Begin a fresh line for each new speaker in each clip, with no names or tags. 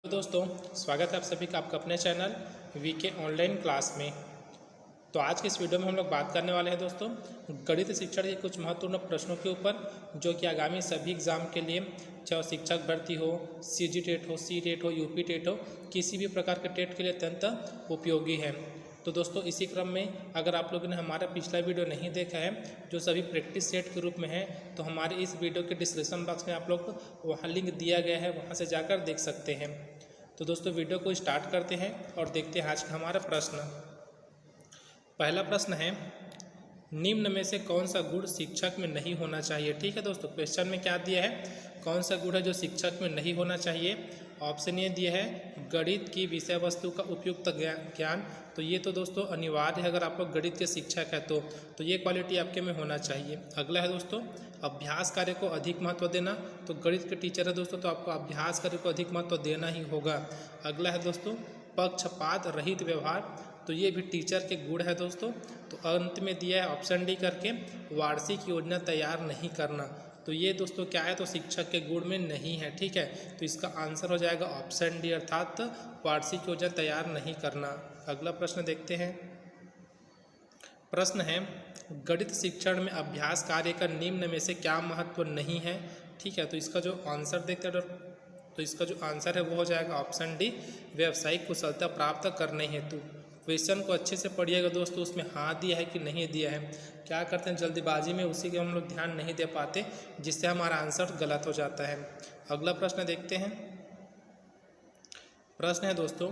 तो दोस्तों, स्वागत है आप सभी का आपका अपने चैनल वीके ऑनलाइन क्लास में। तो आज की इस वीडियो में हम लोग बात करने वाले हैं दोस्तों गणित शिक्षण के कुछ महत्वपूर्ण प्रश्नों के ऊपर, जो कि आगामी सभी एग्जाम के लिए, चाहे वो शिक्षक भर्ती हो, सीजी टेट हो, सी टेट हो, यूपी टेट हो, किसी भी प्रकार के टेट के लिए अत्यंत उपयोगी है। तो दोस्तों, इसी क्रम में अगर आप लोगों ने हमारा पिछला वीडियो नहीं देखा है, जो सभी प्रैक्टिस सेट के रूप में है, तो हमारे इस वीडियो के डिस्क्रिप्शन बॉक्स में आप लोग वहाँ लिंक दिया गया है, वहाँ से जाकर देख सकते हैं। तो दोस्तों, वीडियो को स्टार्ट करते हैं और देखते हैं आज का हमारा प्रश्न। पहला प्रश्न है, निम्न में से कौन सा गुण शिक्षक में नहीं होना चाहिए। ठीक है दोस्तों, क्वेश्चन में क्या दिया है, कौन सा गुण है जो शिक्षक में नहीं होना चाहिए। ऑप्शन ये दिया है गणित की विषय वस्तु का उपयुक्त ज्ञान। तो ये तो दोस्तों अनिवार्य है, अगर आप लोग गणित के शिक्षक है तो ये क्वालिटी आपके में होना चाहिए। अगला है दोस्तों अभ्यास कार्य को अधिक महत्व देना। तो गणित के टीचर है दोस्तों, तो आपको अभ्यास कार्य को अधिक महत्व देना ही होगा। अगला है दोस्तों पक्षपात रहित व्यवहार। तो ये भी टीचर के गुण है दोस्तों। तो अंत में दिया है ऑप्शन डी करके, वार्षिक योजना तैयार नहीं करना। तो ये दोस्तों क्या है, तो शिक्षक के गुण में नहीं है। ठीक है, तो इसका आंसर हो जाएगा ऑप्शन डी, अर्थात वार्षिक योजना तैयार नहीं करना। अगला प्रश्न देखते हैं। प्रश्न है, गणित शिक्षण में अभ्यास कार्य का निम्न में से क्या महत्व नहीं है। ठीक है, तो इसका जो आंसर देखते हैं, तो इसका जो आंसर है वो हो जाएगा ऑप्शन डी, व्यावसायिक कुशलता प्राप्त करने हेतु। क्वेश्चन को अच्छे से पढ़िएगा दोस्तों, उसमें हाँ दिया है कि नहीं दिया है। क्या करते हैं जल्दीबाजी में उसी के हम लोग ध्यान नहीं दे पाते, जिससे हमारा आंसर गलत हो जाता है। अगला प्रश्न देखते हैं। प्रश्न है दोस्तों,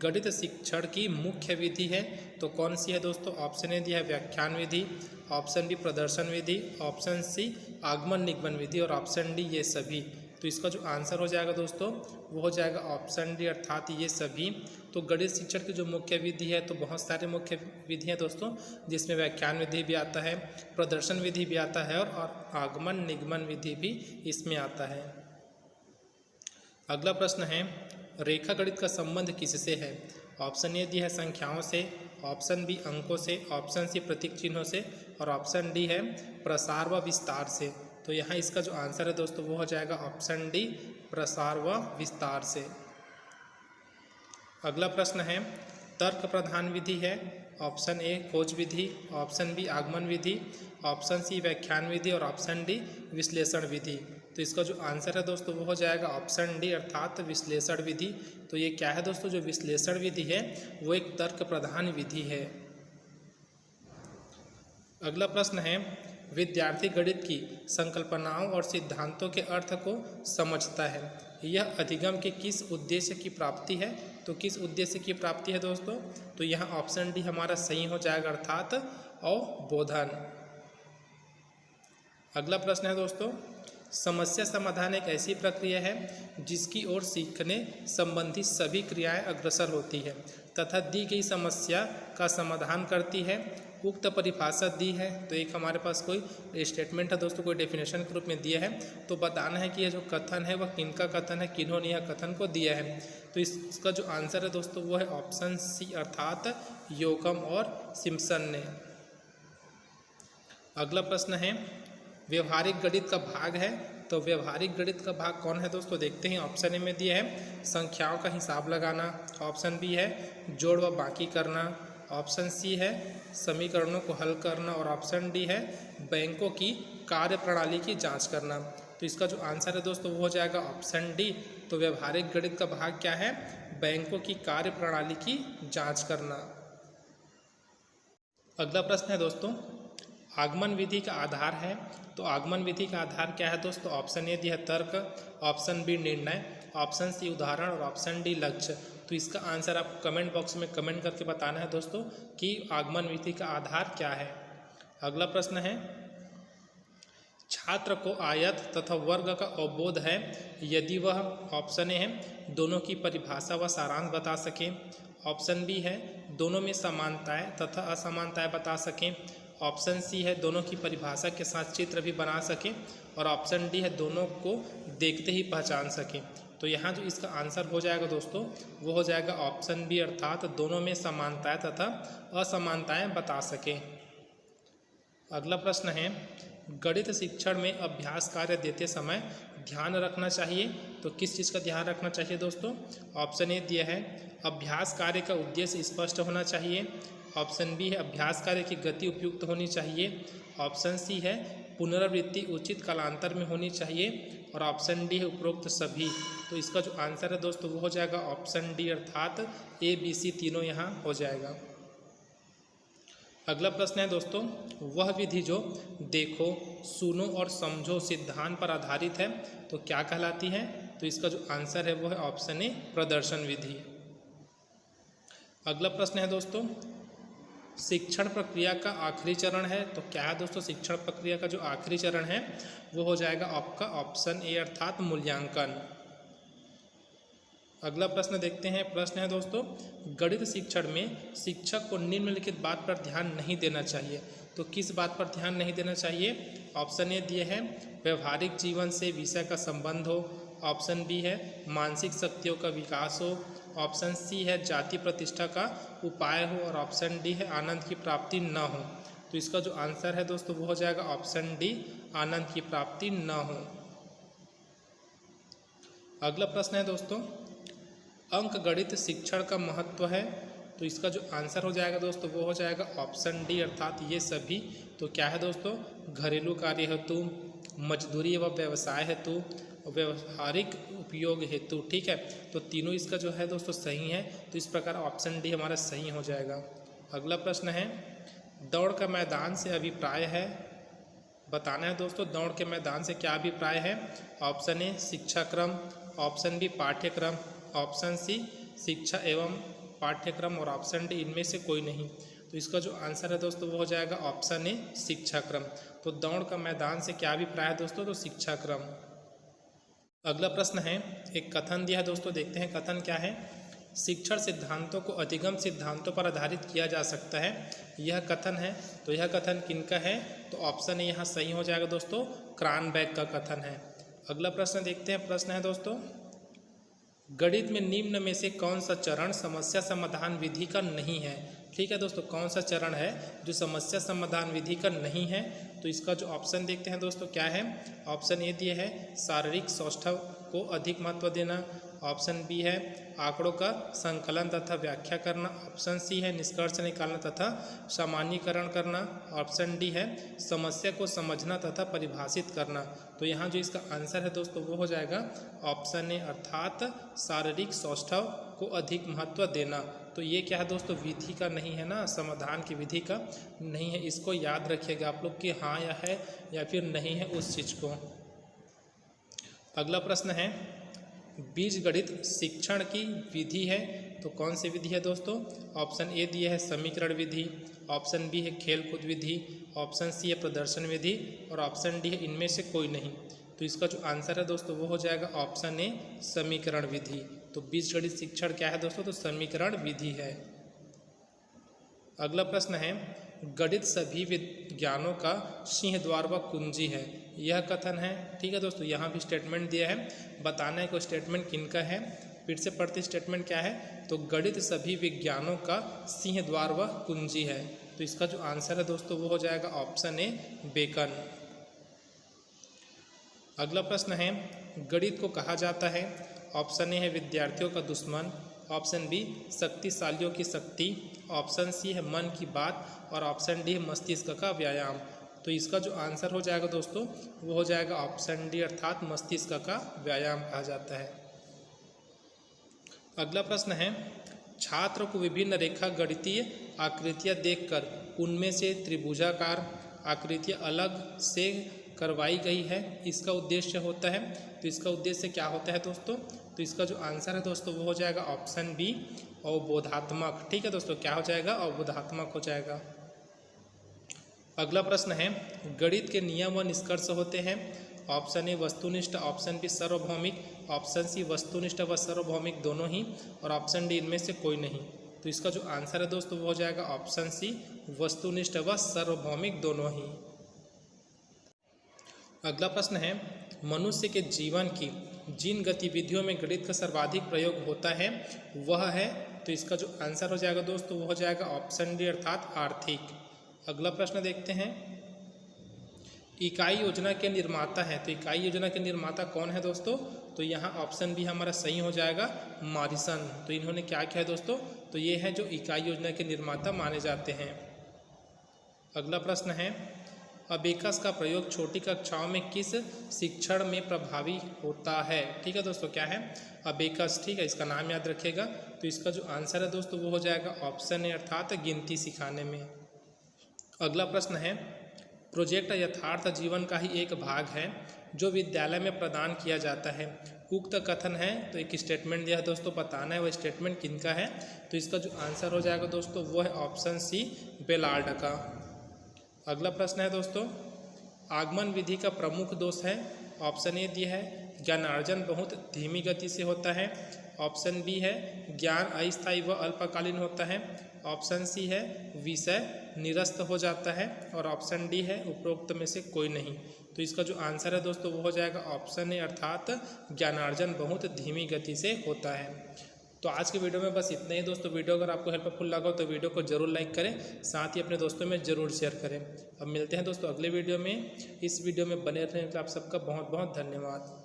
गणित शिक्षण की मुख्य विधि है तो कौन सी है दोस्तों। ऑप्शन ए दिया है व्याख्यान विधि, ऑप्शन बी प्रदर्शन विधि, ऑप्शन सी आगमन निगमन विधि और ऑप्शन डी ये सभी। तो इसका जो आंसर हो जाएगा दोस्तों वो हो जाएगा ऑप्शन डी, अर्थात ये सभी। तो गणित शिक्षण की जो मुख्य विधि है, तो बहुत सारे मुख्य विधि हैं दोस्तों, जिसमें व्याख्यान विधि भी आता है, प्रदर्शन विधि भी आता है और आगमन निगमन विधि भी इसमें आता है। अगला प्रश्न है, रेखा गणित का संबंध किससे है। ऑप्शन ए दिया है संख्याओं से, ऑप्शन बी अंकों से, ऑप्शन सी प्रतीक चिन्हों से और ऑप्शन डी है प्रसार व विस्तार से। तो यहाँ इसका जो आंसर है दोस्तों वो हो जाएगा ऑप्शन डी, प्रसार व विस्तार से। अगला प्रश्न है, तर्क प्रधान विधि है। ऑप्शन ए खोज विधि, ऑप्शन बी आगमन विधि, ऑप्शन सी व्याख्यान विधि और ऑप्शन डी विश्लेषण विधि। तो इसका जो आंसर है दोस्तों वो हो जाएगा ऑप्शन डी, अर्थात विश्लेषण विधि। तो ये क्या है दोस्तों, जो विश्लेषण विधि है वो एक तर्क प्रधान विधि है। अगला प्रश्न है, विद्यार्थी गणित की संकल्पनाओं और सिद्धांतों के अर्थ को समझता है। यह अधिगम के किस उद्देश्य की प्राप्ति है। तो किस उद्देश्य की प्राप्ति है दोस्तों, तो यहाँ ऑप्शन डी हमारा सही हो जाएगा, अर्थात अवबोधन। अगला प्रश्न है दोस्तों, समस्या समाधान एक ऐसी प्रक्रिया है जिसकी ओर सीखने संबंधी सभी क्रियाएं अग्रसर होती है तथा दी गई समस्या का समाधान करती है। उक्त परिभाषा दी है, तो एक हमारे पास कोई स्टेटमेंट है दोस्तों, कोई डेफिनेशन के रूप में दिया है, तो बताना है कि यह जो कथन है वह किनका कथन है, किन्होंने यह कथन को दिया है। तो इसका जो आंसर है दोस्तों वो है ऑप्शन सी, अर्थात योकम और सिम्पसन ने। अगला प्रश्न है, व्यवहारिक गणित का भाग है। तो व्यवहारिक गणित का भाग कौन है दोस्तों, देखते हैं। ऑप्शन ए में दिया है संख्याओं का हिसाब लगाना, ऑप्शन बी है जोड़ व बाकी करना, ऑप्शन सी है समीकरणों को हल करना और ऑप्शन डी है बैंकों की कार्य प्रणाली की जांच करना। तो इसका जो आंसर है दोस्तों वो हो जाएगा ऑप्शन डी। तो व्यवहारिक गणित का भाग क्या है, बैंकों की कार्य प्रणाली की जांच करना। अगला प्रश्न है दोस्तों, आगमन विधि का आधार है। तो आगमन विधि का आधार क्या है दोस्तों। ऑप्शन ए दिया है तर्क, ऑप्शन बी निर्णय, ऑप्शन सी उदाहरण और ऑप्शन डी लक्ष्य। तो इसका आंसर आप कमेंट बॉक्स में कमेंट करके बताना है दोस्तों कि आगमन विधि का आधार क्या है। अगला प्रश्न है, छात्र को आयत तथा वर्ग का अवबोध है यदि वह, ऑप्शन ए है दोनों की परिभाषा व सारांश बता सकें, ऑप्शन बी है दोनों में समानताएं तथा असमानताएं बता सकें, ऑप्शन सी है दोनों की परिभाषा के साथ चित्र भी बना सकें और ऑप्शन डी है दोनों को देखते ही पहचान सकें। तो यहाँ जो इसका आंसर हो जाएगा दोस्तों वो हो जाएगा ऑप्शन बी, अर्थात दोनों में समानताएं तथा असमानताएं बता सकें। अगला प्रश्न है, गणित शिक्षण में अभ्यास कार्य देते समय ध्यान रखना चाहिए। तो किस चीज़ का ध्यान रखना चाहिए दोस्तों? ऑप्शन ए दिया है अभ्यास कार्य का उद्देश्य स्पष्ट होना चाहिए। ऑप्शन बी है अभ्यास कार्य की गति उपयुक्त होनी चाहिए। ऑप्शन सी है पुनरावृत्ति उचित कालांतर में होनी चाहिए। और ऑप्शन डी है उपरोक्त सभी। तो इसका जो आंसर है दोस्तों वो हो जाएगा ऑप्शन डी, अर्थात ए बी सी तीनों यहाँ हो जाएगा। अगला प्रश्न है दोस्तों, वह विधि जो देखो, सुनो और समझो सिद्धांत पर आधारित है तो क्या कहलाती है? तो इसका जो आंसर है वो है ऑप्शन ए, प्रदर्शन विधि। अगला प्रश्न है दोस्तों, शिक्षण प्रक्रिया का आखिरी चरण है तो क्या है दोस्तों? शिक्षण प्रक्रिया का जो आखिरी चरण है वो हो जाएगा आपका ऑप्शन ए, अर्थात मूल्यांकन। अगला प्रश्न देखते हैं। प्रश्न है दोस्तों, गणित शिक्षण में शिक्षक को निम्नलिखित बात पर ध्यान नहीं देना चाहिए तो किस बात पर ध्यान नहीं देना चाहिए? ऑप्शन ए दिए हैं व्यवहारिक जीवन से विषय का संबंध हो। ऑप्शन बी है मानसिक शक्तियों का विकास हो। ऑप्शन सी है जाति प्रतिष्ठा का उपाय हो। और ऑप्शन डी है आनंद की प्राप्ति न हो। तो इसका जो आंसर है दोस्तों वो हो जाएगा ऑप्शन डी, आनंद की प्राप्ति न हो। अगला प्रश्न है दोस्तों, अंक गणित शिक्षण का महत्व है तो इसका जो आंसर हो जाएगा दोस्तों वो हो जाएगा ऑप्शन डी, अर्थात ये सभी। तो क्या है दोस्तों? घरेलू कार्य हेतु, मजदूरी एवं व्यवसाय हेतु, व्यवहारिक उपयोग हेतु। ठीक है, तो तीनों इसका जो है दोस्तों सही है। तो इस प्रकार ऑप्शन डी हमारा सही हो जाएगा। अगला प्रश्न है, दौड़ का मैदान से अभिप्राय है, बताना है दोस्तों दौड़ के मैदान से क्या अभिप्राय है? ऑप्शन ए शिक्षाक्रम, ऑप्शन बी पाठ्यक्रम, ऑप्शन सी शिक्षा एवं पाठ्यक्रम और ऑप्शन डी इनमें से कोई नहीं। तो इसका जो आंसर है दोस्तों वो हो जाएगा ऑप्शन ए, शिक्षाक्रम। तो दौड़ का मैदान से क्या अभिप्राय है दोस्तों? तो शिक्षाक्रम। अगला प्रश्न है, एक कथन दिया है दोस्तों, देखते हैं कथन क्या है। शिक्षण सिद्धांतों को अधिगम सिद्धांतों पर आधारित किया जा सकता है, यह कथन है। तो यह कथन किनका है? तो ऑप्शन ए यहाँ सही हो जाएगा दोस्तों, क्रानबैक का कथन है। अगला प्रश्न देखते हैं। प्रश्न है दोस्तों, गणित में निम्न में से कौन सा चरण समस्या समाधान विधि का नहीं है? ठीक है दोस्तों, कौन सा चरण है जो समस्या समाधान विधि का नहीं है? तो इसका जो ऑप्शन देखते हैं दोस्तों क्या है? ऑप्शन ए दिए है शारीरिक सौष्ठव को अधिक महत्व देना। ऑप्शन बी है आंकड़ों का संकलन तथा व्याख्या करना। ऑप्शन सी है निष्कर्ष निकालना तथा सामान्यीकरण करना। ऑप्शन डी है समस्या को समझना तथा परिभाषित करना। तो यहाँ जो इसका आंसर है दोस्तों वो हो जाएगा ऑप्शन ए, अर्थात शारीरिक सौष्ठव को अधिक महत्व देना। तो ये क्या है दोस्तों? विधि का नहीं है ना, समाधान की विधि का नहीं है। इसको याद रखिएगा आप लोग कि हाँ या है या फिर नहीं है उस चीज़ को। अगला प्रश्न है, बीजगणित शिक्षण की विधि है तो कौन सी विधि है दोस्तों? ऑप्शन ए दिया है समीकरण विधि, ऑप्शन बी है खेलकूद विधि, ऑप्शन सी है प्रदर्शन विधि और ऑप्शन डी है इनमें से कोई नहीं। तो इसका जो आंसर है दोस्तों वो हो जाएगा ऑप्शन ए, समीकरण विधि। तो बीजगणित शिक्षण क्या है दोस्तों? तो समीकरण विधि है। अगला प्रश्न है, गणित सभी विज्ञानों का सिंह द्वार व कुंजी है, यह कथन है। ठीक है दोस्तों, यहाँ भी स्टेटमेंट दिया है, बताना है कि स्टेटमेंट किनका है। फिर से पढ़ते स्टेटमेंट क्या है? तो गणित सभी विज्ञानों का सिंह द्वार व कुंजी है। तो इसका जो आंसर है दोस्तों वो हो जाएगा ऑप्शन ए, बेकन। अगला प्रश्न है, गणित को कहा जाता है। ऑप्शन ए है विद्यार्थियों का दुश्मन, ऑप्शन बी शक्तिशालियों की शक्ति, ऑप्शन सी है मन की बात और ऑप्शन डी है मस्तिष्क का व्यायाम। तो इसका जो आंसर हो जाएगा दोस्तों वो हो जाएगा ऑप्शन डी, अर्थात मस्तिष्क का व्यायाम कहा जाता है। अगला प्रश्न है, छात्र को विभिन्न रेखा गणितीय आकृतियाँ देखकर उनमें से त्रिभुजाकार आकृतियाँ अलग से करवाई गई है, इसका उद्देश्य होता है। तो इसका उद्देश्य क्या होता है दोस्तों? तो इसका जो आंसर है दोस्तों वो हो जाएगा ऑप्शन बी, अवबोधात्मक। ठीक है दोस्तों, क्या हो जाएगा? अवबोधात्मक हो जाएगा। अगला प्रश्न है, गणित के नियम व निष्कर्ष होते हैं। ऑप्शन ए वस्तुनिष्ठ, ऑप्शन बी सार्वभौमिक, ऑप्शन सी वस्तुनिष्ठ व सार्वभौमिक दोनों ही और ऑप्शन डी इनमें से कोई नहीं। तो इसका जो आंसर है दोस्तों वो हो जाएगा ऑप्शन सी, वस्तुनिष्ठ व सार्वभौमिक दोनों ही। अगला प्रश्न है, मनुष्य के जीवन की जिन गतिविधियों में गणित का सर्वाधिक प्रयोग होता है वह है। तो इसका जो आंसर हो जाएगा दोस्तों वो हो जाएगा ऑप्शन डी, अर्थात आर्थिक। अगला प्रश्न देखते हैं, इकाई योजना के निर्माता हैं। तो इकाई योजना के निर्माता कौन है दोस्तों? तो यहाँ ऑप्शन भी हमारा सही हो जाएगा, मॉरिसन। तो इन्होंने क्या किया है दोस्तों? तो ये है जो इकाई योजना के निर्माता माने जाते हैं। अगला प्रश्न है, अबेकस का प्रयोग छोटी कक्षाओं में किस शिक्षण में प्रभावी होता है? ठीक है दोस्तों, क्या है? अबेकस। ठीक है, इसका नाम याद रखिएगा। तो इसका जो आंसर है दोस्तों वो हो जाएगा ऑप्शन ए, अर्थात गिनती सिखाने में। अगला प्रश्न है, प्रोजेक्ट यथार्थ जीवन का ही एक भाग है जो विद्यालय में प्रदान किया जाता है। उक्त कथन है, तो एक स्टेटमेंट दिया है दोस्तों, बताना है वो स्टेटमेंट किनका है। तो इसका जो आंसर हो जाएगा दोस्तों वो है ऑप्शन सी, बेलार्ड का। अगला प्रश्न है दोस्तों, आगमन विधि का प्रमुख दोष है। ऑप्शन ए दिया है, ज्ञानार्जन बहुत धीमी गति से होता है। ऑप्शन बी है, ज्ञान अस्थायी व अल्पकालीन होता है। ऑप्शन सी है, विषय निरस्त हो जाता है। और ऑप्शन डी है, उपरोक्त में से कोई नहीं। तो इसका जो आंसर है दोस्तों वो हो जाएगा ऑप्शन ए, अर्थात ज्ञानार्जन बहुत धीमी गति से होता है। तो आज के वीडियो में बस इतना ही दोस्तों। वीडियो अगर आपको हेल्पफुल लगा हो तो वीडियो को जरूर लाइक करें, साथ ही अपने दोस्तों में ज़रूर शेयर करें। अब मिलते हैं दोस्तों अगले वीडियो में। इस वीडियो में बने रहने के लिए आप सबका बहुत बहुत धन्यवाद।